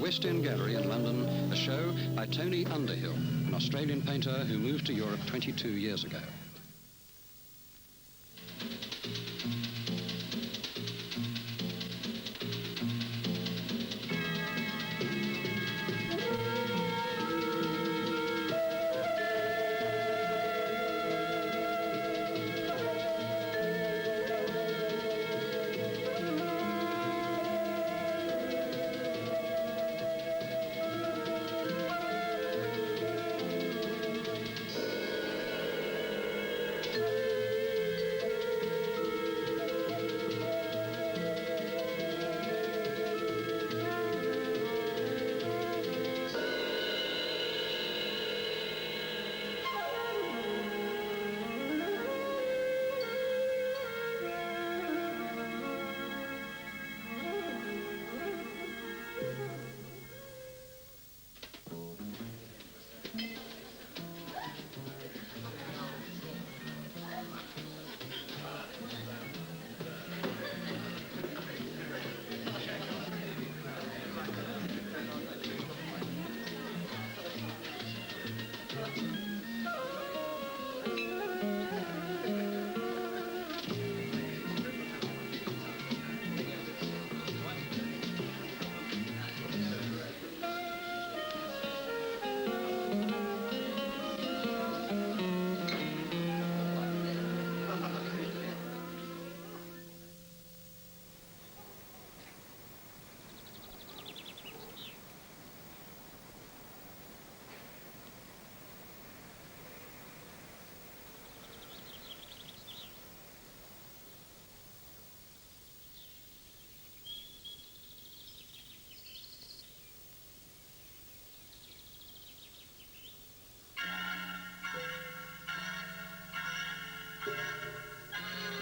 West End Gallery in London, a show by Tony Underhill, an Australian painter who moved to Europe 22 years ago.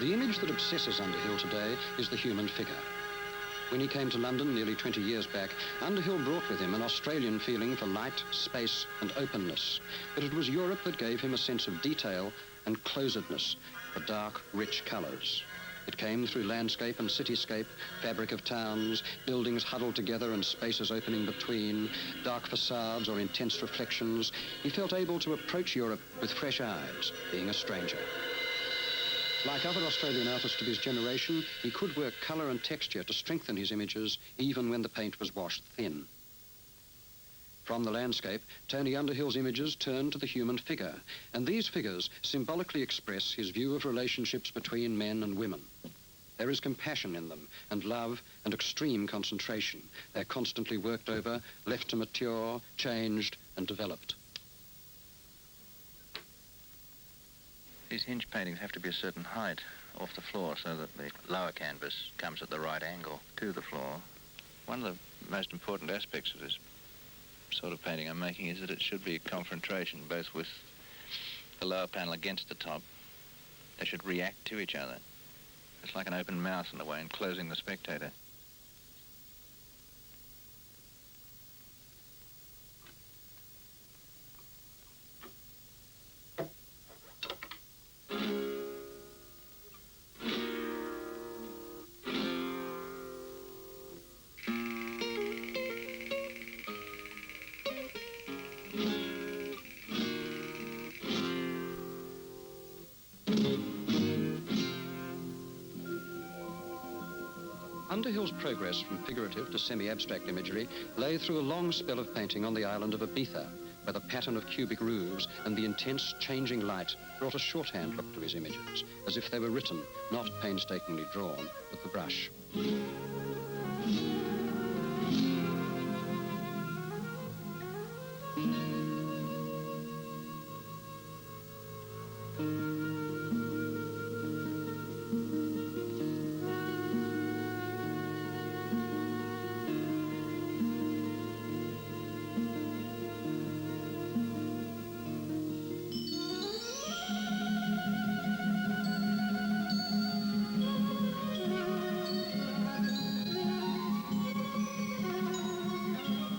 The image that obsesses Underhill today is the human figure. When he came to London nearly 20 years back, Underhill brought with him an Australian feeling for light, space and openness. But it was Europe that gave him a sense of detail and closedness for dark, rich colours. It came through landscape and cityscape, fabric of towns, buildings huddled together and spaces opening between, dark facades or intense reflections. He felt able to approach Europe with fresh eyes, being a stranger. Like other Australian artists of his generation, he could work colour and texture to strengthen his images even when the paint was washed thin. From the landscape, Tony Underhill's images turned to the human figure, and these figures symbolically express his view of relationships between men and women. There is compassion in them, and love, and extreme concentration. They're constantly worked over, left to mature, changed, and developed. These hinge paintings have to be a certain height off the floor so that the lower canvas comes at the right angle to the floor. One of the most important aspects of this sort of painting I'm making is that it should be a confrontation both with the lower panel against the top. They should react to each other. It's like an open mouth in a way, enclosing the spectator. Underhill's progress from figurative to semi-abstract imagery lay through a long spell of painting on the island of Ibiza, where the pattern of cubic roofs and the intense changing light brought a shorthand look to his images, as if they were written, not painstakingly drawn, with the brush.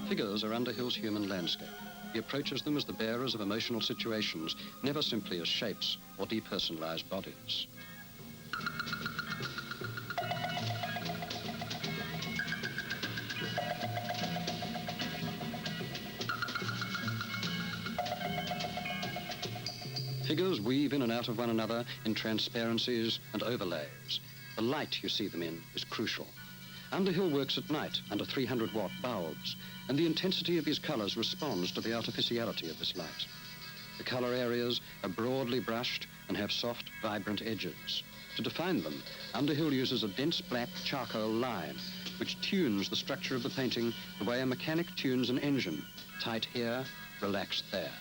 Figures are Underhill's human landscape. He approaches them as the bearers of emotional situations, never simply as shapes or depersonalized bodies. figures weave in and out of one another in transparencies and overlays. The light you see them in is crucial. Underhill works at night under 300-watt bulbs, and the intensity of his colours responds to the artificiality of this light. The colour areas are broadly brushed and have soft, vibrant edges. To define them, Underhill uses a dense black charcoal line, which tunes the structure of the painting the way a mechanic tunes an engine, tight here, relaxed there.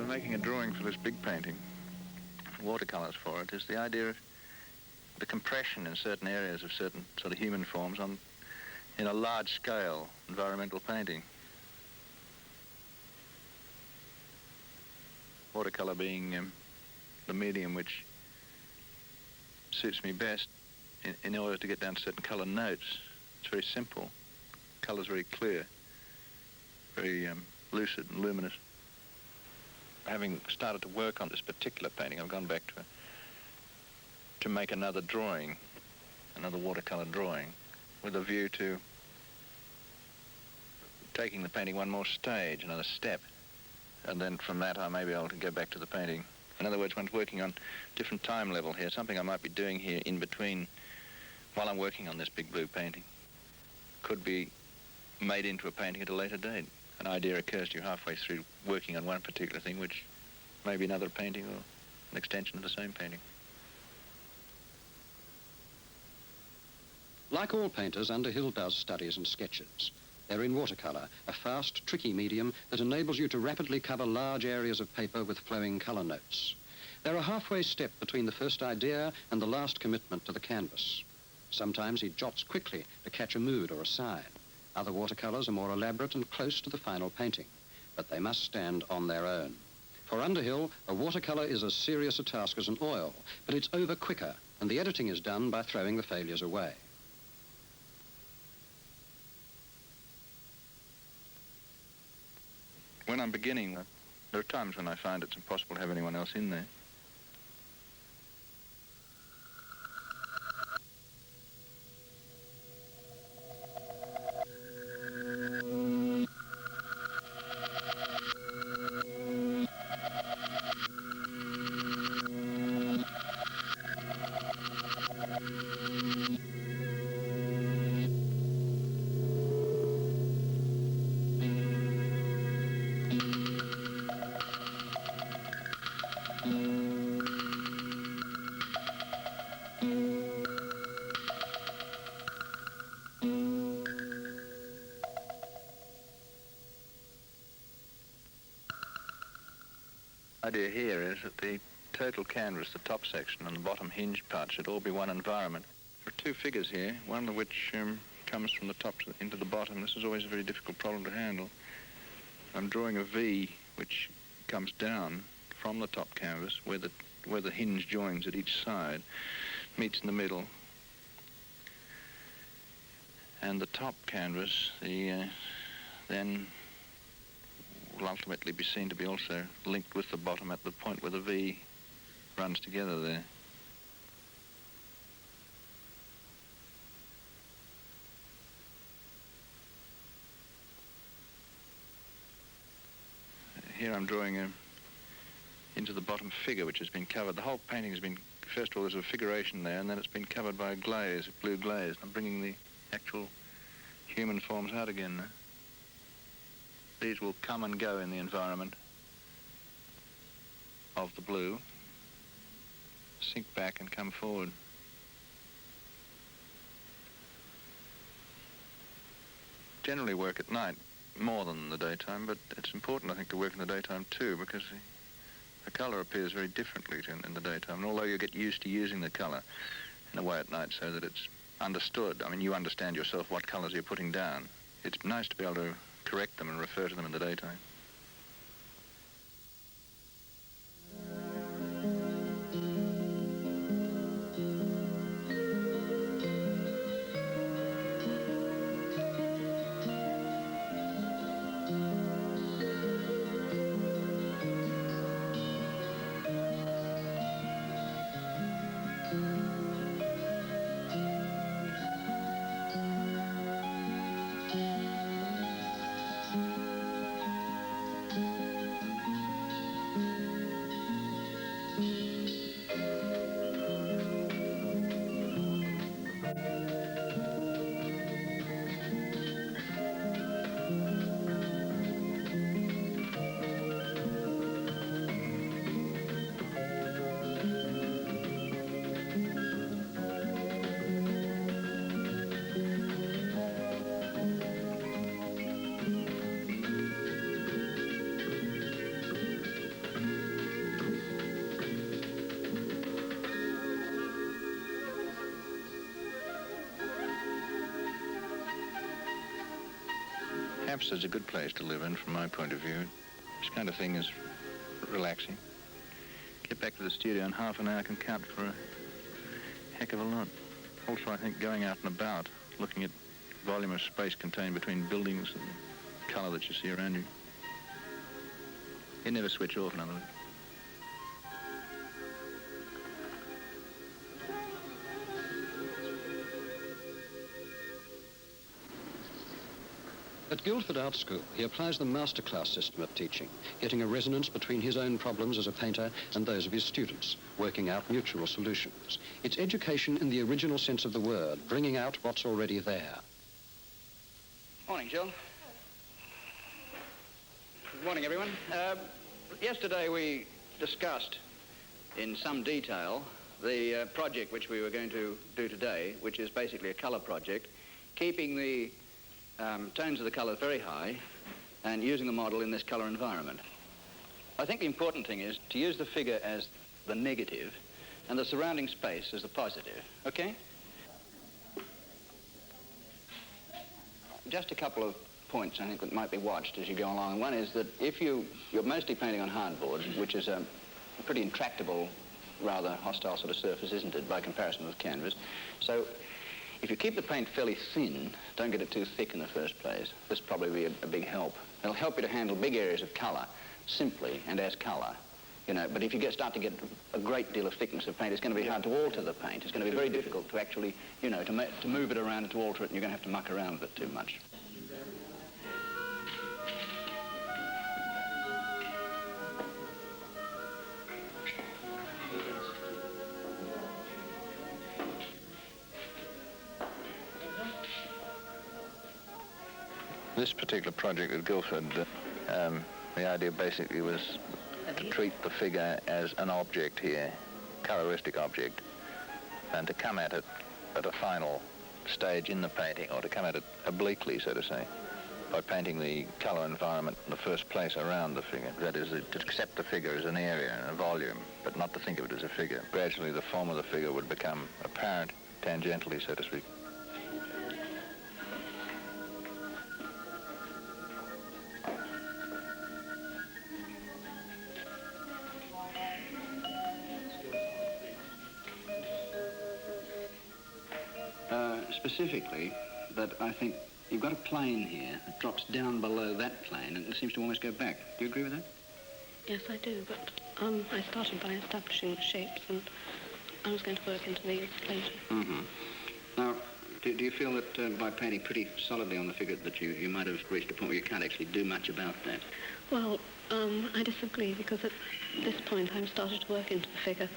Making a drawing for this big painting, watercolors for it, is the idea of the compression in certain areas of certain sort of human forms in a large-scale environmental painting. Watercolor being the medium which suits me best in order to get down to certain color notes. It's very simple. Color's very clear, very lucid and luminous. Having started to work on this particular painting, I've gone back to make another drawing, another watercolor drawing, with a view to taking the painting one more stage, another step, and then from that I may be able to go back to the painting. In other words, one's working on different time level here, something I might be doing here in between while I'm working on this big blue painting could be made into a painting at a later date. An idea occurs to you halfway through working on one particular thing, which may be another painting or an extension of the same painting. Like all painters, Underhill does studies and sketches. They're in watercolor, a fast, tricky medium that enables you to rapidly cover large areas of paper with flowing color notes. They're a halfway step between the first idea and the last commitment to the canvas. Sometimes he jots quickly to catch a mood or a sign. Other watercolors are more elaborate and close to the final painting, but they must stand on their own. For Underhill, a watercolor is as serious a task as an oil, but it's over quicker, and the editing is done by throwing the failures away. When I'm beginning, there are times when I find it's impossible to have anyone else in there. The idea here is that the total canvas, the top section and the bottom hinged part should all be one environment. There are two figures here, one of which comes from the top into the bottom. This is always a very difficult problem to handle. I'm drawing a V which comes down from the top canvas where the hinge joins at each side, meets in the middle. And the top canvas, then will ultimately be seen to be also linked with the bottom at the point where the V runs together there. Here I'm drawing into the bottom figure which has been covered. The whole painting has been, first of all, there's a figuration there, and then it's been covered by a glaze, a blue glaze. I'm bringing the actual human forms out again now. These will come and go in the environment of the blue, sink back and come forward. Generally work at night more than in the daytime, but it's important, I think, to work in the daytime too, because The colour appears very differently in the daytime, and although you get used to using the colour in a way at night so that it's understood, I mean, you understand yourself what colours you're putting down, it's nice to be able to correct them and refer to them in the daytime. Hampstead's a good place to live in from my point of view. This kind of thing is relaxing. Get back to the studio in half an hour can count for a heck of a lot. Also, I think going out and about, looking at volume of space contained between buildings and colour that you see around you. You never switch off, in other words. At Guildford Art School, he applies the masterclass system of teaching, getting a resonance between his own problems as a painter and those of his students, working out mutual solutions. It's education in the original sense of the word, bringing out what's already there. Morning, Jill. Good morning, everyone. Yesterday we discussed in some detail the project which we were going to do today, which is basically a colour project, keeping the tones of the colour very high and using the model in this colour environment. I think the important thing is to use the figure as the negative and the surrounding space as the positive, okay? Just a couple of points I think that might be watched as you go along. One is that if you're mostly painting on hardboard, which is a pretty intractable, rather hostile sort of surface, isn't it, by comparison with canvas. So if you keep the paint fairly thin, don't get it too thick in the first place, this will probably be a big help. It'll help you to handle big areas of colour simply and as colour, you know. But if you start to get a great deal of thickness of paint, it's going to be hard to alter the paint. It's going to be very difficult to actually, you know, to move it around and to alter it, and you're going to have to muck around with it too much. This particular project at Guildford, the idea basically was to treat the figure as an object here, coloristic object, and to come at it at a final stage in the painting, or to come at it obliquely, so to say, by painting the colour environment in the first place around the figure. That is, to accept the figure as an area and a volume, but not to think of it as a figure. Gradually, the form of the figure would become apparent tangentially, so to speak. Specifically, that I think you've got a plane here that drops down below that plane and it seems to almost go back. Do you agree with that? Yes, I do, but I started by establishing the shapes and I was going to work into these later. Mm-hmm. Now, do you feel that by painting pretty solidly on the figure that you might have reached a point where you can't actually do much about that? Well, I disagree, because at this point I've started to work into the figure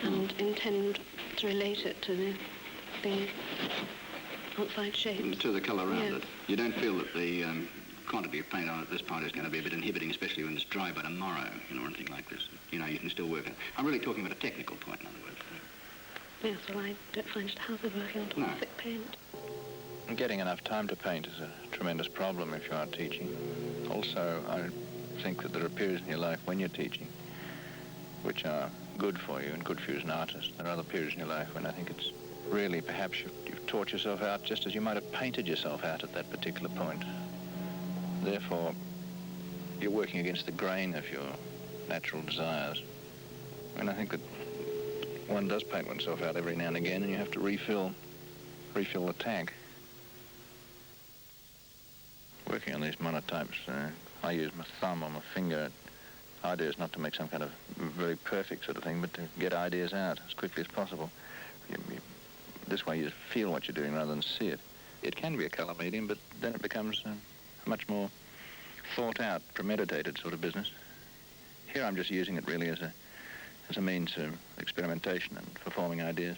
and intend to relate it to the outside shape. To the colour around Yeah. it. You don't feel that the quantity of paint on at this point is going to be a bit inhibiting, especially when it's dry by tomorrow, you know, or anything like this. You know, you can still work it. I'm really talking about a technical point, in other words. Yes, well, I don't find it hazard working on top of thick paint. Getting enough time to paint is a tremendous problem if you are teaching. Also, I think that there are periods in your life when you're teaching which are good for you and good for you as an artist. There are other periods in your life when I think it's really perhaps you've taught yourself out just as you might have painted yourself out at that particular point. Therefore, you're working against the grain of your natural desires. And I think that one does paint oneself out every now and again, and you have to refill the tank. Working on these monotypes, I use my thumb or my finger. The idea is not to make some kind of very perfect sort of thing, but to get ideas out as quickly as possible. This way you feel what you're doing rather than see it. It can be a colour medium, but then it becomes a much more thought out, premeditated sort of business. Here I'm just using it really as a means of experimentation and for forming ideas.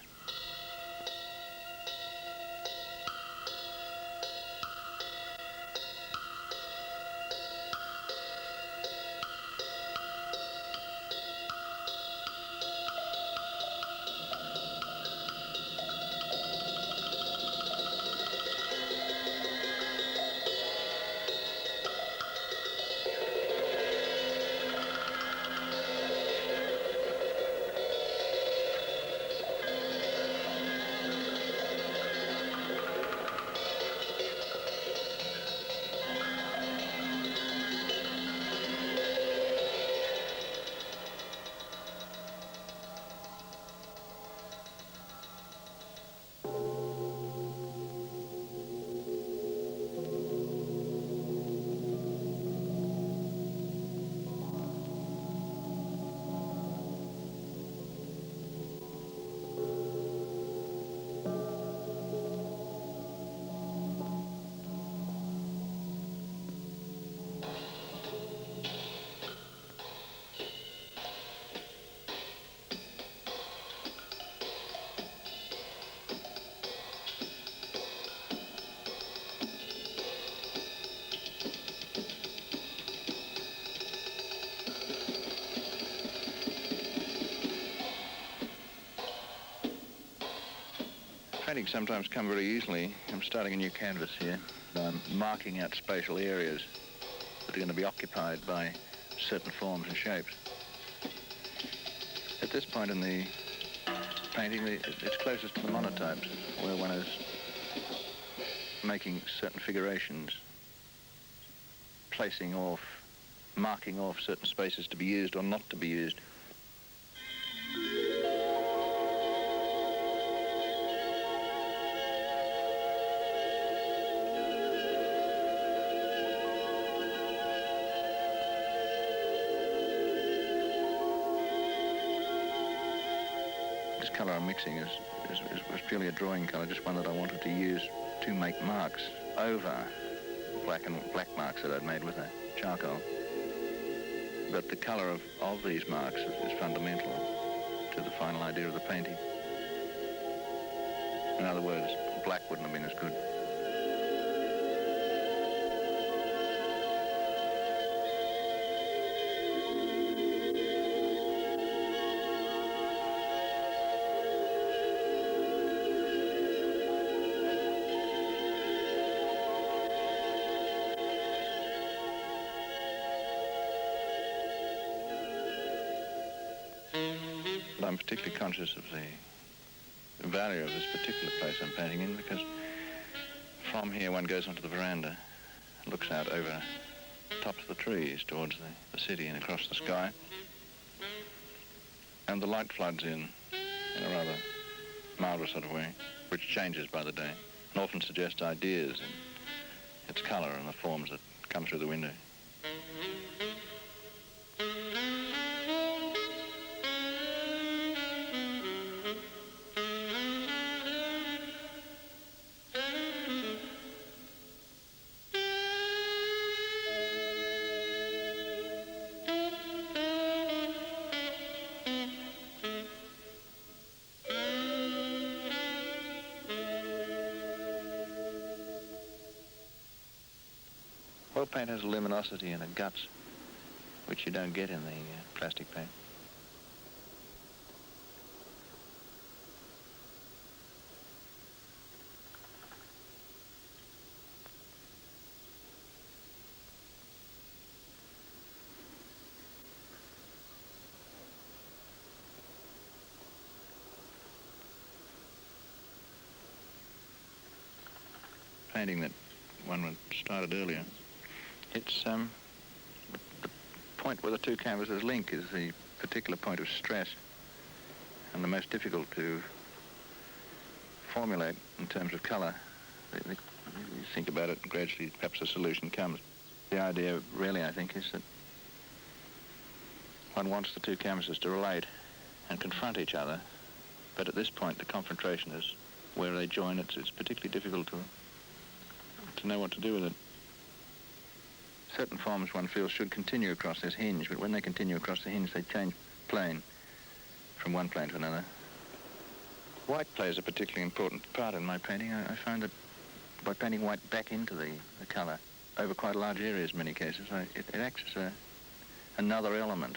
Paintings sometimes come very easily. I'm starting a new canvas here. I'm marking out spatial areas that are going to be occupied by certain forms and shapes. At this point in the painting, it's closest to the monotypes, where one is making certain figurations, placing off, marking off certain spaces to be used or not to be used. This colour I'm mixing was purely a drawing colour, just one that I wanted to use to make marks over black marks that I'd made with a charcoal. But the colour of these marks is fundamental to the final idea of the painting. In other words, black wouldn't have been as good. I'm particularly conscious of the value of this particular place I'm painting in, because from here one goes onto the veranda, looks out over tops of the trees towards the city and across the sky, and the light floods in a rather marvellous sort of way, which changes by the day and often suggests ideas in its colour and the forms that come through the window. Oil paint has a luminosity and a guts which you don't get in the plastic paint. painting that one had started earlier. It's the point where the two canvases link is the particular point of stress, and the most difficult to formulate in terms of colour. You think about it, and gradually perhaps a solution comes. The idea really, I think, is that one wants the two canvases to relate and confront each other, but at this point the confrontation is where they join. It's particularly difficult to know what to do with it. Certain forms, one feels, should continue across this hinge, but when they continue across the hinge, they change plane from one plane to another. White plays a particularly important part in my painting. I find that by painting white back into the colour over quite large areas in many cases, it acts as another element.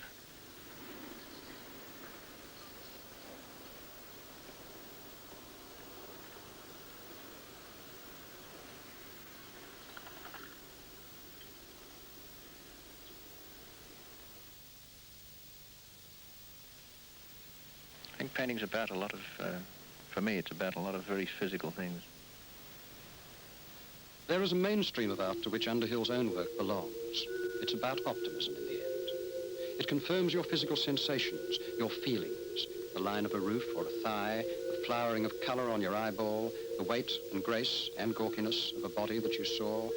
I think painting's about a lot of, for me, it's about a lot of very physical things. There is a mainstream of art to which Underhill's own work belongs. It's about optimism in the end. It confirms your physical sensations, your feelings, the line of a roof or a thigh, the flowering of colour on your eyeball, the weight and grace and gawkiness of a body that you saw.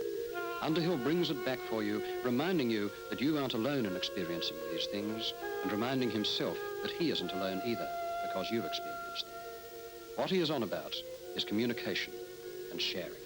Underhill brings it back for you, reminding you that you aren't alone in experiencing these things, and reminding himself that he isn't alone either, because you've experienced them. What he is on about is communication and sharing.